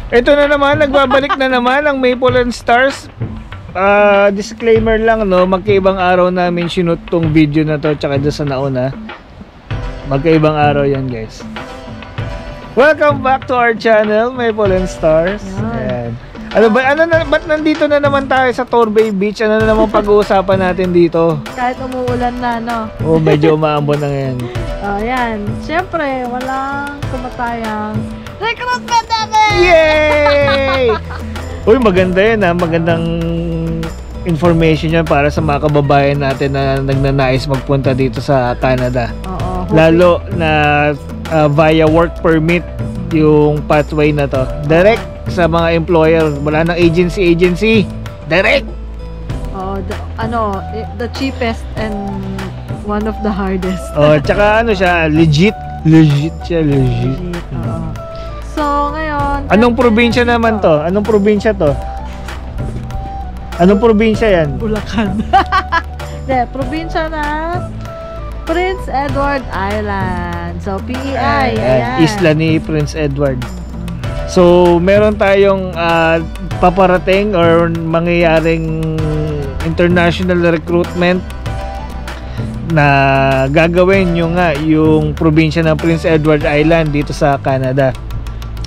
Ito na naman, nagbabalik na naman ang Maple and Stars. Disclaimer lang, no, magkaibang araw namin shoot tong video na to, tsaka doon sa nauna. Magkaibang araw yan, guys. Welcome back to our channel, Maple and Stars. Ayan. Ba't nandito na naman tayo sa Torbay Beach? Ano na naman pag-uusapan natin dito? Kahit umuulan na, no? Oo, medyo umaambon na ngayon. Ayan. Siyempre, walang kumatayang recruitment natin! Yay! Uy, maganda yan, ha? Magandang information yan para sa mga kababayan natin na nagnanais magpunta dito sa Canada. Oo. Lalo na via work permit yung pathway na to. Direct sa mga employer, wala nang agency. Direct. Oh, the cheapest and one of the hardest. Oh, tsaka ano siya, legit siya. Oo. So, ngayon, Anong probinsya naman to? Anong probinsya to? Anong probinsya yan? Bulacan. Probinsya na Prince Edward Island. So, PEI. Ayan. Isla ni Prince Edward. So, meron tayong paparating or mangyayaring international recruitment na gagawin yung probinsya ng Prince Edward Island dito sa Canada.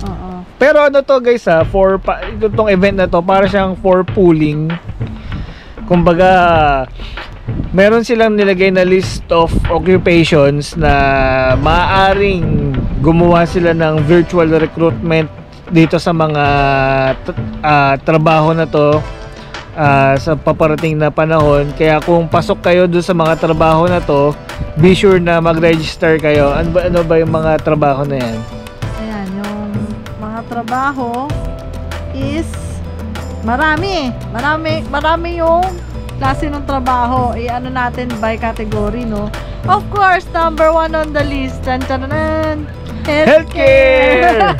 Oo. Pero ano to, guys, itong event na to para siyang for pooling. Kumbaga, meron silang nilagay na list of occupations na maaaring gumawa sila ng virtual recruitment dito sa mga trabaho na to sa paparating na panahon. Kaya kung pasok kayo doon sa mga trabaho na to, be sure na mag-register kayo. Ano ba yung mga trabaho na yan? Ayan, yung mga trabaho is marami yung klase ng trabaho. Ano natin by category, no? Of course, number 1 on the list, healthcare.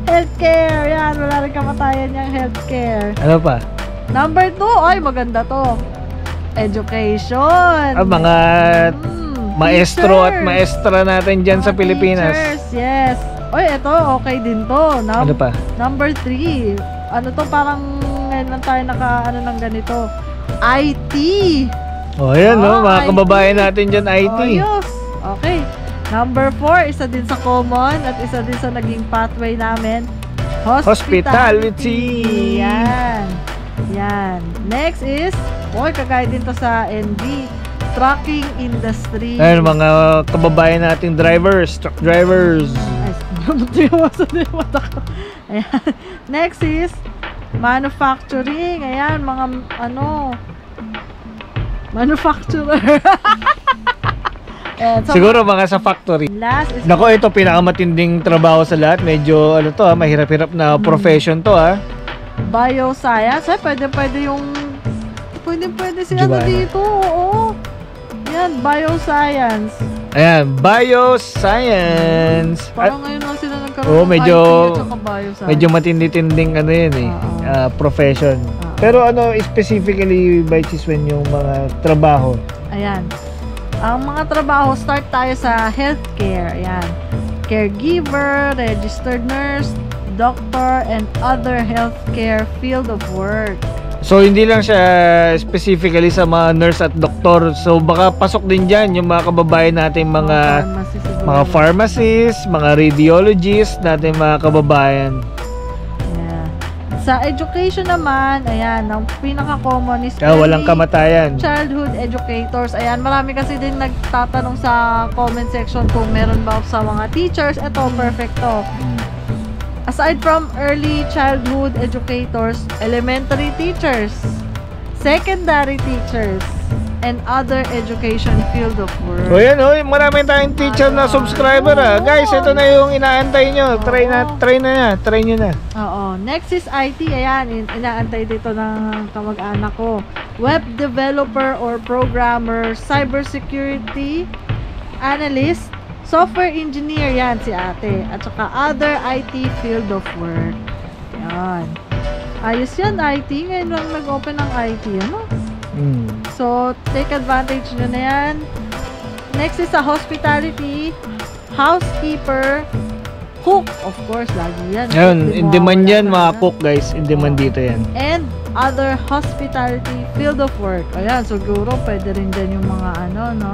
Healthcare, yan, wala rin kamatayan yung healthcare. Ano pa? Number 2, ay maganda to, education. Mga maestro at maestra natin dyan sa Pilipinas. Teachers, yes. Oy, ito, okay din to. Ano pa? Number 3, ano to, parang ngayon lang tayo ng ganito. IT. Oh, yan, no? Mga kababayan natin dyan, IT. Oh, yes. Okay. Number 4, isa din sa common at isa din sa naging pathway namin. Hospitality. Yan. Next is, kagaya din to sa NB, trucking industry. Ayun, mga kababayan nating drivers, truck drivers. Ayan. Next is manufacturing. Ayan, mga manufacturer. So, siguro mga sa factory. Last is Nako, ito pinakamatinding trabaho sa lahat. Medyo mahirap-hirap na profession to, ha. Bioscience. Ay, pwede yung pwede siya dito. Oo. Yan, bioscience. Ayan, bioscience. Parang ngayon lang sila nagkaroon ng IT at saka bioscience. Medyo matindi-tinding profession. Pero specifically by Chiswen yung mga trabaho? Ayan. Ang mga trabaho, start tayo sa healthcare. Ayan. Caregiver, registered nurse, doctor, and other healthcare field of work. So, hindi lang siya specifically sa mga nurse at doktor. So, baka pasok din dyan yung mga kababayan natin, mga pharmacists, mga radiologists natin, mga kababayan. Sa education naman, ayan, ang pinaka-common is walang kamatayan. Childhood educators. Ayan, marami kasi din nagtatanong sa comment section kung meron ba sa mga teachers. Ito, perfecto. Aside from early childhood educators, elementary teachers, secondary teachers, and other education field of work. O yan, marami tayong teacher na subscriber, ha. Guys, ito na yung inaantay nyo. Try nyo na. Oo. Next is IT. Ayan, inaantay dito ng kamag-anak ko. Web developer or programmer, cybersecurity analyst, software engineer, yan si ate. At saka other IT field of work. Yan. Ayos yan, IT. Ngayon lang nag-open ng IT, ano? So, take advantage nyo na yan. Next is sa hospitality, housekeeper, Cook, of course, lagi yan. Ayun, Hindi in demand mawawala yan, mga talaga. cook guys. In demand dito yan. And other hospitality field of work. Ayan, siguro pwede rin dyan yung mga ano, no?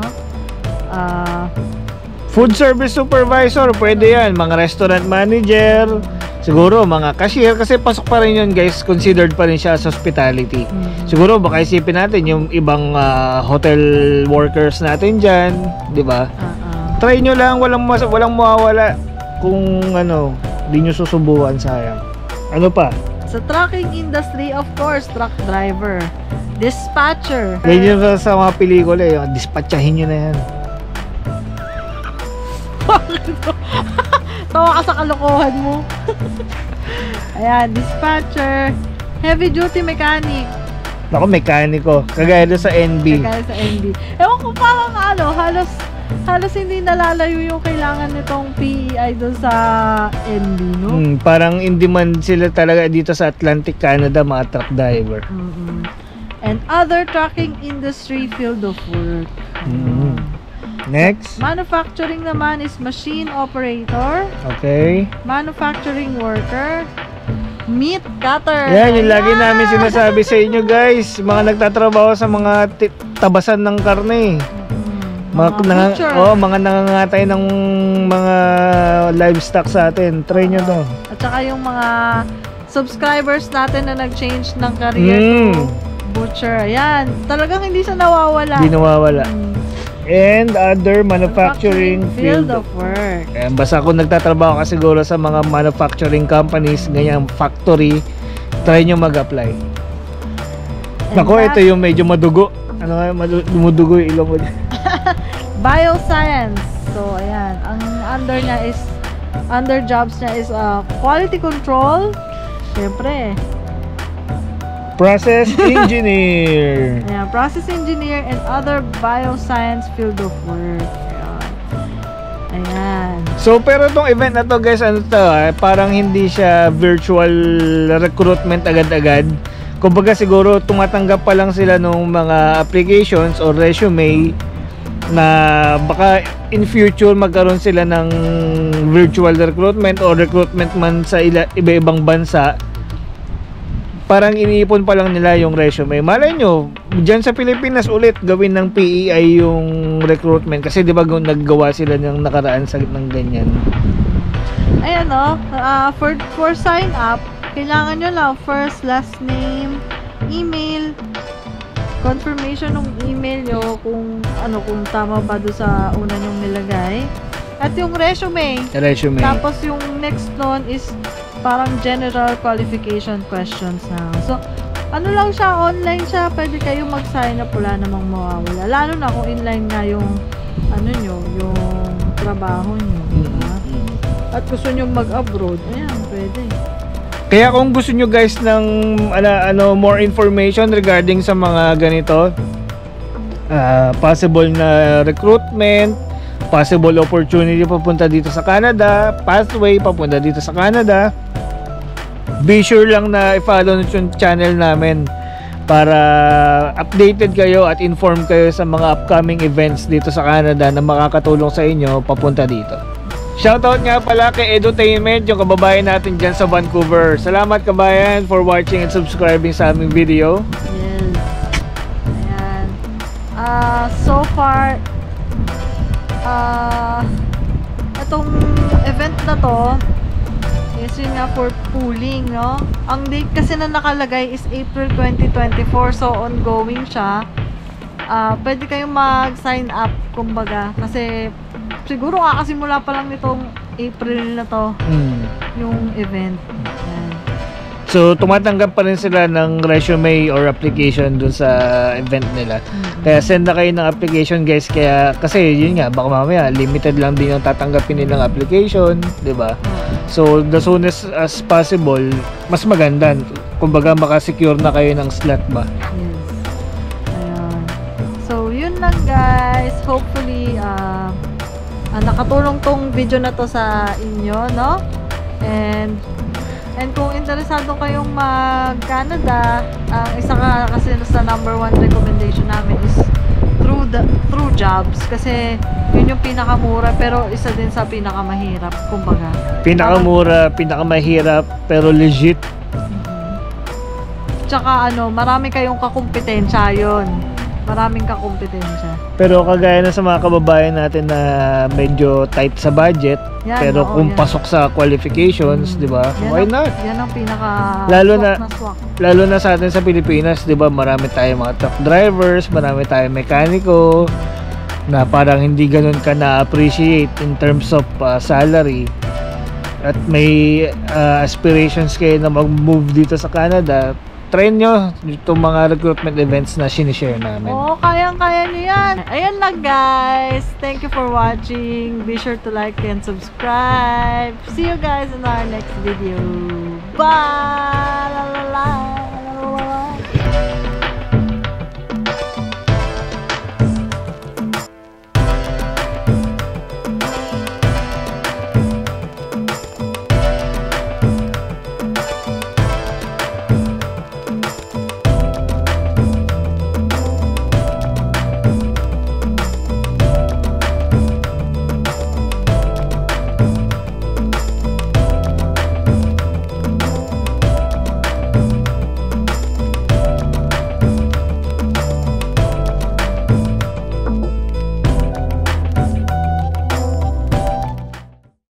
Food service supervisor, pwede yan. Mga restaurant manager, siguro mga cashier. Kasi pasok pa rin yun guys, considered pa rin siya as hospitality. Siguro baka isipin natin yung ibang hotel workers natin dyan, di ba? Try nyo lang, walang mawawala kung ano, di nyo susubukan, sayang. Ano pa? Sa trucking industry, of course, truck driver, dispatcher. Ganyan yun sa mga pelikula, yung dispatchahin nyo na yan. Tawa ka sa kalokohan mo. Ayan, dispatcher, heavy duty mechanic. Ako, mekaniko. Kagaya doon sa NB. Kaya sa NB. Ewan ko parang ano, halos hindi nalalayo yung kailangan nitong PEI doon sa NB, no? Parang in demand sila talaga dito sa Atlantic Canada, mga truck driver. And other trucking industry field of work. Next. Manufacturing naman is machine operator, Okay. manufacturing worker, meat cutter. Yan, yung lagi namin sinasabi sa inyo guys, mga nagtatrabaho sa mga tabasan ng karne. Butcher. Mga nangangatay ng mga livestock sa atin. Try nyo to. At saka yung mga subscribers natin na nag-change ng career to butcher. Ayan, talagang hindi siya nawawala. Hindi nawawala. And other manufacturing field of work. Ayan, basta kung nagtatrabaho ka siguro sa mga manufacturing companies, ganyan factory, try nyo mag-apply. Nako, ito yung medyo madugo. Ano nga, dumudugo yung ilong mo. Bioscience. So, ayan. Ang under jobs niya is quality control. Siyempre. Process engineer. Ayan, process engineer and other bioscience field of work. Ayan. So, pero tong event na to guys, ano to, parang hindi siya virtual recruitment agad-agad. Kumbaga siguro tumatanggap pa lang sila ng mga applications or resume na baka in future magkaroon sila ng virtual recruitment or recruitment man sa iba-ibang bansa. Parang iniipon pa lang nila yung resume. Malay nyo, dyan sa Pilipinas ulit gawin ng PEI yung recruitment kasi di ba naggawa sila ng nakaraan sa ng ganyan. Ayan o, for sign up, kailangan nyo lang first, last name, email, confirmation ng email nyo kung tama ba doon sa una nyong nilagay, at yung resume. Tapos yung next nun is parang general qualification questions na. So, ano lang siya, online siya, pwede kayo mag-sign up, wala namang mawawala. Lalo na kung inline nga yung yung trabaho nyo. Diba? At gusto nyo mag-abroad, ayan, pwede. Kaya kung gusto nyo guys ng more information regarding sa mga ganito, possible na recruitment, possible opportunity papunta dito sa Canada, pathway papunta dito sa Canada, be sure lang na i-follow yung channel namin para updated kayo at informed kayo sa mga upcoming events dito sa Canada na makakatulong sa inyo papunta dito. Shoutout nga pala kay Edutainment, yung kababayan natin dyan sa Vancouver. Salamat kabayan for watching and subscribing sa aming video. Yes. Ayan. So far, itong event na to is yun nga for pooling, no? Ang date kasi na nakalagay is April 2024, so ongoing siya. Pwede kayong mag-sign up, kumbaga, kasi siguro kakasimula pa lang nitong April na to yung event. Ayan. So tumatanggap pa rin sila ng resume or application dun sa event nila. Kaya send na kayo ng application guys, kasi yun nga, baka mamaya limited lang din yung tatanggapin nilang application, di ba? So the soonest as possible, mas maganda. Kumbaga maka-secure na kayo ng slot ba. Yes. Ayan. So yun lang guys. Hopefully nakatulong tong video na to sa inyo, no? And kung interesado kayong mag-Canada, isa kasi sa number 1 recommendation namin is through jobs, kasi Yun yung pinakamura pero isa din sa pinakamahirap, kumbaga. Pinakamura, pinakamahirap, pero legit. Tsaka marami kayong kakumpetensya yun. Maraming kakumpetensya. Pero kagaya na sa mga kababayan natin na medyo tight sa budget, Yan, pero oo, kung yan. pasok sa qualifications, di ba? Why not? Yan ang pinaka Lalo swak na- swak. Lalo na sa atin sa Pilipinas, di ba? Marami tayong mga truck drivers, marami tayong mekaniko, na parang hindi ganun ka na-appreciate in terms of salary. At may aspirations kayo na mag-move dito sa Canada, try nyo itong mga recruitment events na sinishare namin. Oo, kayang-kaya nyo yan. Ayan lang guys. Thank you for watching. Be sure to like and subscribe. See you guys in our next video. Bye!